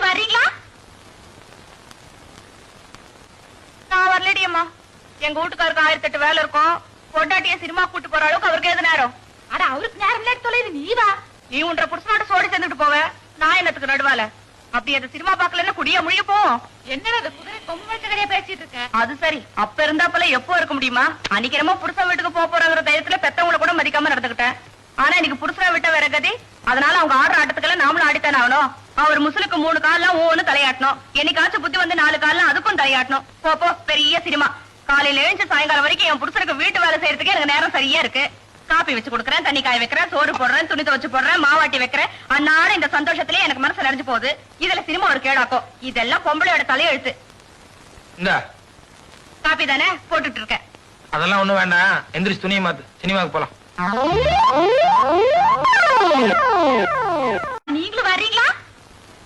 வர்றீங்களா? நான் வரலடி அம்மா. எங்க வீட்டுக்காருக்கு 1008 வேலை இருக்கும். பொண்டாட்டிய சினிமா கூட்டு போற அளவுக்கு அவருக்கு எது நேரம்? அட அவருக்கு நேரம் இல்ல தொலைது. நீ வா. நீ உன்ற புருஷனோட சோடி சேர்ந்துட்டு போவ. நான் என்னத்துக்கு நடுவால? அப்படி அந்த சினிமா பாக்கலன்னா குடிய முழிய போவோம். என்னடா அது குதிரை கொம்பு வச்ச கதையா பேசிட்டு இருக்க? அது சரி, அப்ப இருந்தாப்பல எப்போ இருக்க முடியுமா? அன்னைக்கு புருஷன் வீட்டுக்கு போறங்கிற தைரியத்துல பெத்தவங்களை கூட மதிக்காம நடந்துக்கிட்டேன். ஆனா இன்னைக்கு புருஷனை விட்ட வேற கதி. அதனால அவங்க ஆடுற ஆட்டத்துக்கெல்லாம் நாமளும் ஆடித்தானே ஆகணும். அவர் முசுலுக்கு 3 கால்லாம் ஒவ்வொன்னு தலையாட்டணும். என்னைக்காச்சும் புத்தி வந்து 4 கால்லாம் அதுக்கும் தலையாட்டணும். போப்போ பெரிய சினிமா. காலையில எழுந்து சாயங்காலம் வரைக்கும் என் புருஷனுக்கு வீட்டு வேலை செய்யறதுக்கு எனக்கு நேரம் சரியா இருக்கு. காப்பி வச்சு கொடுக்குறேன், தண்ணி காய வைக்கிறேன், சோறு போடுறேன், துணி துவச்சு போடுறேன், மாவாட்டி வைக்கிறேன். அன்னாட இந்த சந்தோஷத்திலே எனக்கு மனசு நிறைஞ்சு போகுது. இதுல சினிமா ஒரு கேடாக்கும். இதெல்லாம் பொம்பளையோட தலையெழுத்து. காப்பி தானே போட்டுட்டு இருக்கேன். அதெல்லாம் ஒண்ணும் வேண்டாம். எந்திரிச்சு துணியை மாத்து, சினிமாவுக்கு போலாம். நீங்களும் வர்றீங்களா?